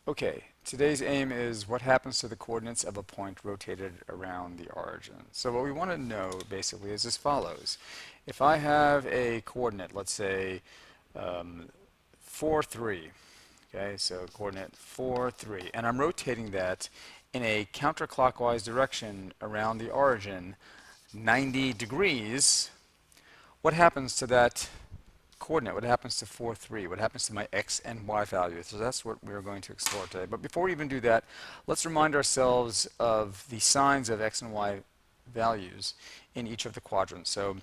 Okay, today's aim is what happens to the coordinates of a point rotated around the origin. So what we want to know basically is as follows. If I have a coordinate, let's say 4, 3, okay, so coordinate 4, 3, and I'm rotating that in a counterclockwise direction around the origin 90 degrees, what happens to that coordinate? What happens to 4, 3? What happens to my x and y values? So that's what we're going to explore today. But before we even do that, let's remind ourselves of the signs of x and y values in each of the quadrants. So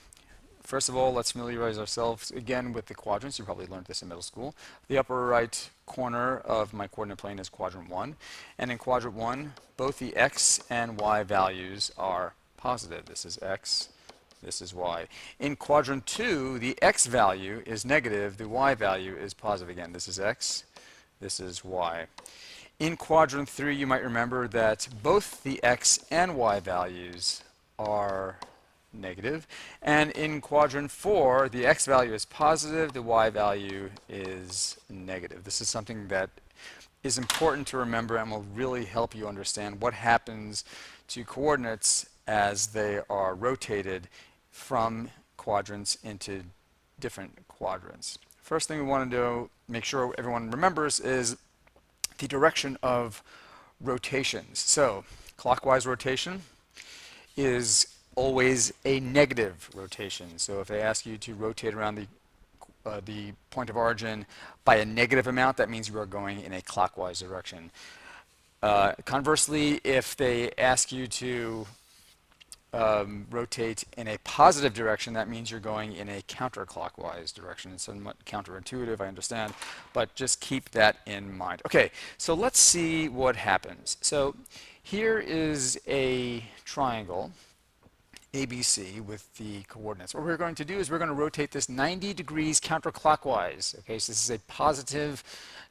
first of all, let's familiarize ourselves again with the quadrants. You probably learned this in middle school. The upper right corner of my coordinate plane is quadrant 1. And in quadrant 1, both the x and y values are positive. This is x, this is y. In quadrant 2, the x value is negative, the y value is positive. Again, this is x, this is y. In quadrant 3, you might remember that both the x and y values are negative. And in quadrant 4, the x value is positive, the y value is negative. This is something that is important to remember and will really help you understand what happens to coordinates as they are rotated from quadrants into different quadrants. First thing we want to do, make sure everyone remembers, is the direction of rotations. So clockwise rotation is always a negative rotation. So if they ask you to rotate around the point of origin by a negative amount, that means you are going in a clockwise direction. Conversely, if they ask you to rotate in a positive direction, that means you're going in a counterclockwise direction. It's somewhat counterintuitive, I understand, but just keep that in mind. Okay, so let's see what happens. So here is a triangle, ABC, with the coordinates. What we're going to do is we're going to rotate this 90 degrees counterclockwise. Okay, so this is a positive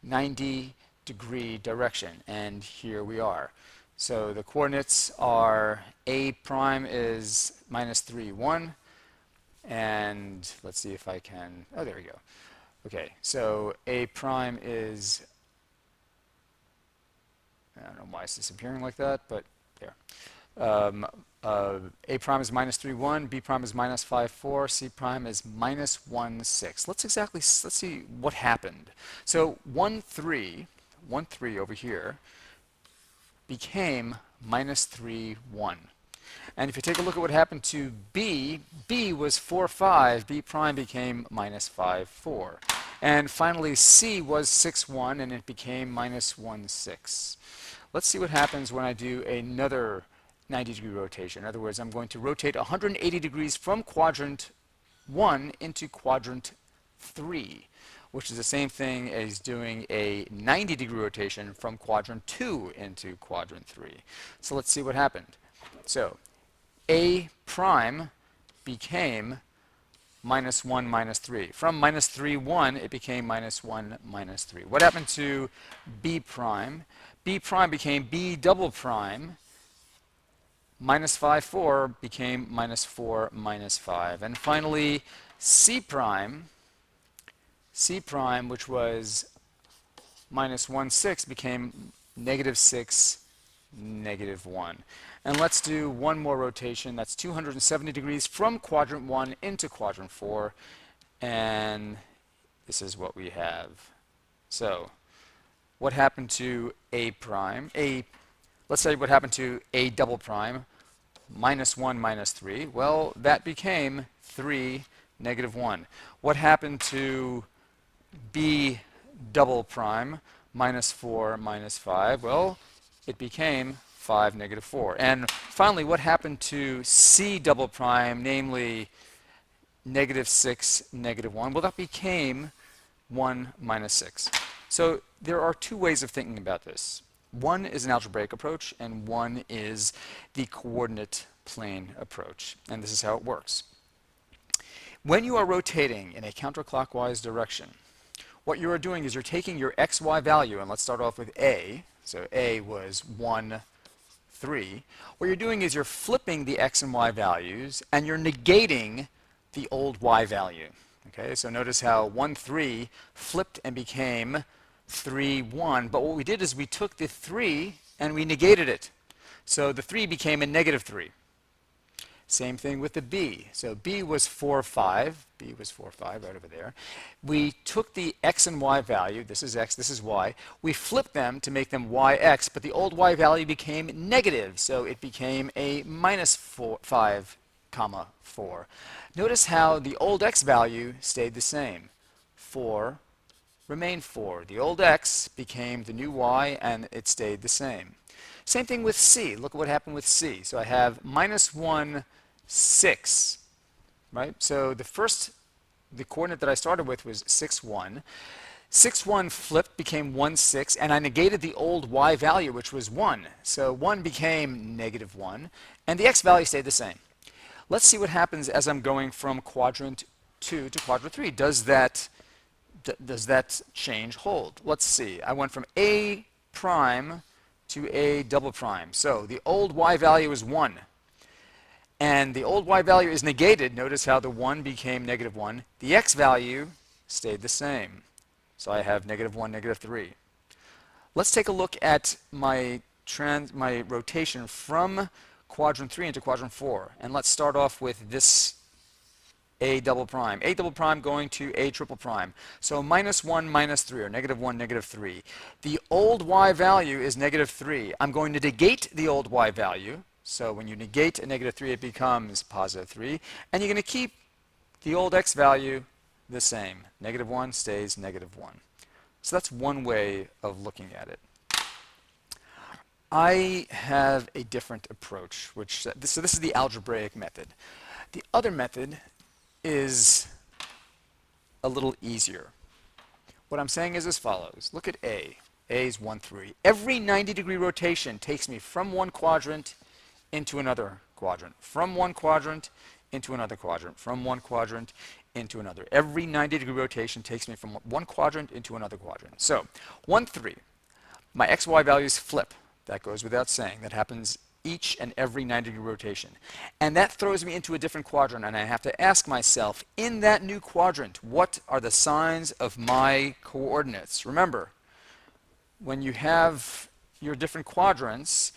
90-degree direction, and here we are. So the coordinates are A prime is minus 3, 1, and let's see if I can, oh, there we go. Okay, so A prime is, I don't know why it's disappearing like that, but there. A prime is minus 3, 1, B prime is minus 5, 4, C prime is minus 1, 6. Let's see what happened. So 1, 3 over here became minus 3, 1. And if you take a look at what happened to B, B was 4, 5, B prime became minus 5, 4. And finally C was 6, 1, and it became minus 1, 6. Let's see what happens when I do another 90-degree rotation. In other words, I'm going to rotate 180 degrees from quadrant 1 into quadrant 3, which is the same thing as doing a 90-degree rotation from quadrant 2 into quadrant 3. So let's see what happened. So A prime became minus 1, minus 3. From minus 3, 1, it became minus 1, minus 3. What happened to B prime? B prime became B double prime. Minus 5, 4 became minus 4, minus 5. And finally, C prime, which was minus 1, 6, became negative 6, negative 1. And let's do one more rotation. That's 270 degrees from quadrant 1 into quadrant 4. And this is what we have. So what happened to A prime? Let's say what happened to A double prime, minus 1, minus 3. Well, that became 3, negative 1. What happened to B double prime, minus 4, minus 5? Well, it became 5, negative 4. And finally, what happened to C double prime, namely negative 6, negative 1? Well, that became 1, minus 6. So there are two ways of thinking about this. One is an algebraic approach, and one is the coordinate plane approach. And this is how it works. When you are rotating in a counterclockwise direction, what you are doing is you're taking your xy value, and let's start off with A. So A was 1, 3. What you're doing is you're flipping the x and y values, and you're negating the old y value. Okay, so notice how 1, 3 flipped and became 3, 1. But what we did is we took the 3 and we negated it. So the 3 became a negative 3. Same thing with the b. So b was 4, 5. B was 4, 5 right over there. We took the x and y value. This is x, this is y. We flipped them to make them yx, but the old y value became negative. So it became a minus 5, comma 4. Notice how the old x value stayed the same. 4 remained 4. The old x became the new y, and it stayed the same. Same thing with c. Look at what happened with c. So I have minus 1, 6, right? So the coordinate that I started with was 6, 1. 6, 1 flipped, became 1, 6, and I negated the old y value, which was 1. So 1 became negative 1, and the x value stayed the same. Let's see what happens as I'm going from quadrant 2 to quadrant 3. Does that change hold? Let's see. I went from a prime to a double prime. So the old y value is 1. And the old y value is negated. Notice how the 1 became negative 1. The x value stayed the same. So I have negative 1, negative 3. Let's take a look at my rotation from quadrant 3 into quadrant 4. And let's start off with this a double prime. A double prime going to a triple prime. So minus 1, minus 3, or negative 1, negative 3. The old y value is negative 3. I'm going to negate the old y value. So when you negate a negative 3, it becomes positive 3. And you're going to keep the old x value the same. Negative 1 stays negative 1. So that's one way of looking at it. I have a different approach, so this is the algebraic method. The other method is a little easier. What I'm saying is as follows. Look at A. A is 1, 3. Every 90-degree rotation takes me from one quadrant into another quadrant, from one quadrant into another quadrant, from one quadrant into another. Every 90-degree rotation takes me from one quadrant into another quadrant. So 1, 3. My xy values flip. That goes without saying. That happens each and every 90-degree rotation. And that throws me into a different quadrant, and I have to ask myself, in that new quadrant, what are the signs of my coordinates? Remember, when you have your different quadrants,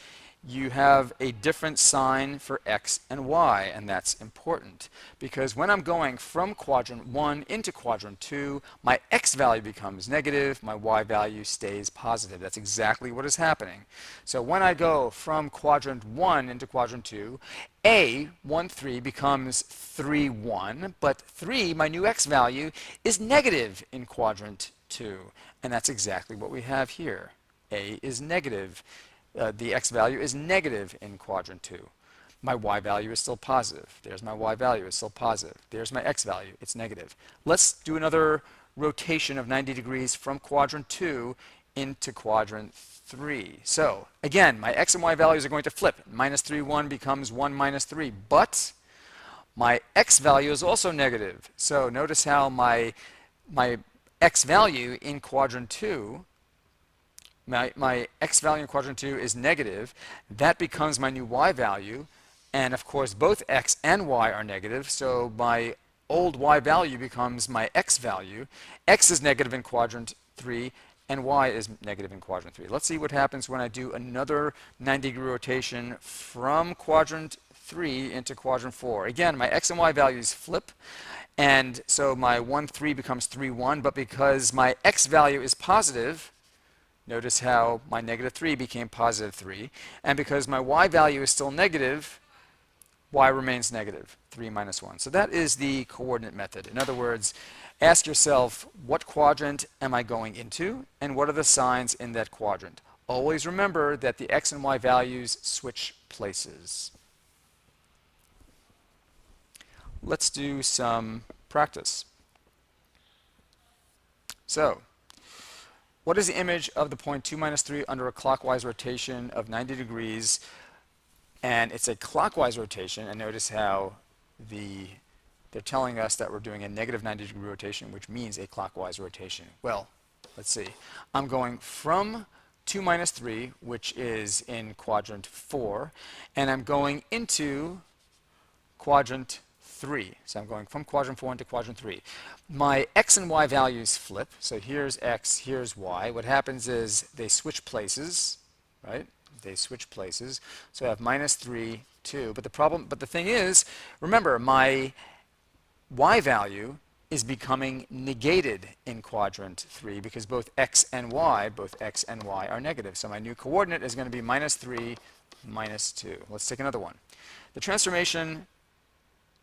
you have a different sign for x and y, and that's important because when I'm going from quadrant 1 into quadrant 2, my x value becomes negative, my y value stays positive. That's exactly what is happening. So when I go from quadrant 1 into quadrant 2, a, 1, 3 becomes 3, 1, but 3, my new x value, is negative in quadrant 2, and that's exactly what we have here. A is negative. The x value is negative in quadrant 2. My y value is still positive. There's my y value, it's still positive. There's my x value, it's negative. Let's do another rotation of 90 degrees from quadrant 2 into quadrant 3. So again, my x and y values are going to flip. Minus 3, 1 becomes 1 minus 3. But my x value is also negative. So notice how my x value in quadrant 2, my x value in quadrant 2 is negative. That becomes my new y value. And of course, both x and y are negative. So my old y value becomes my x value. X is negative in quadrant 3, and y is negative in quadrant 3. Let's see what happens when I do another 90-degree rotation from quadrant 3 into quadrant 4. Again, my x and y values flip. And so my 1, 3 becomes 3, 1. But because my x value is positive, notice how my negative 3 became positive 3. And because my y value is still negative, y remains negative, 3 minus 1. So that is the coordinate method. In other words, ask yourself, what quadrant am I going into, and what are the signs in that quadrant? Always remember that the x and y values switch places. Let's do some practice. So, what is the image of the point 2 minus 3 under a clockwise rotation of 90 degrees? And it's a clockwise rotation, and notice how they're telling us that we're doing a negative 90-degree rotation, which means a clockwise rotation. Well, let's see. I'm going from 2 minus 3, which is in quadrant 4, and I'm going into quadrant 3. So I'm going from quadrant 4 into quadrant 3. My x and y values flip. So here's x, here's y. What happens is they switch places, right? They switch places. So I have minus 3, 2. But the thing is, remember, my y value is becoming negated in quadrant 3 because both x and y are negative. So my new coordinate is going to be minus 3, minus 2. Let's take another one. The transformation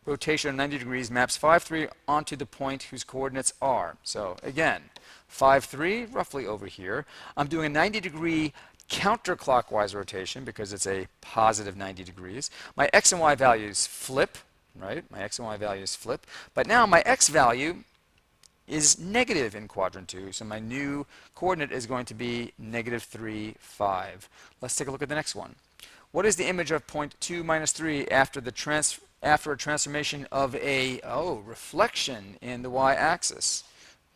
rotation of 90 degrees maps 5, 3 onto the point whose coordinates are. So again, 5, 3, roughly over here. I'm doing a 90-degree counterclockwise rotation because it's a positive 90 degrees. My x and y values flip. Right? My x and y values flip. But now my x value is negative in quadrant 2, so my new coordinate is going to be negative 3, 5. Let's take a look at the next one. What is the image of point 2 minus 3 after a transformation of a reflection in the y-axis?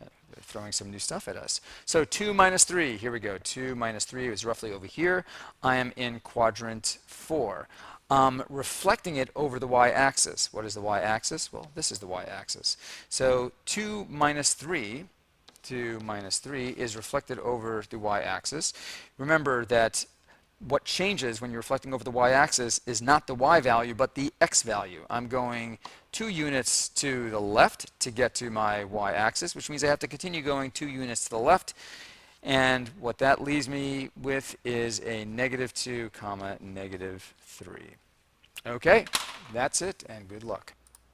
They're throwing some new stuff at us. So 2 minus 3, here we go. 2 minus 3 is roughly over here. I am in quadrant 4. Reflecting it over the y-axis. What is the y-axis? Well, this is the y-axis. So 2 minus 3 is reflected over the y-axis. Remember that what changes when you're reflecting over the y-axis is not the y value, but the x value. I'm going 2 units to the left to get to my y-axis, which means I have to continue going 2 units to the left. And what that leaves me with is a negative 2, comma, negative 3. Okay, that's it, and good luck.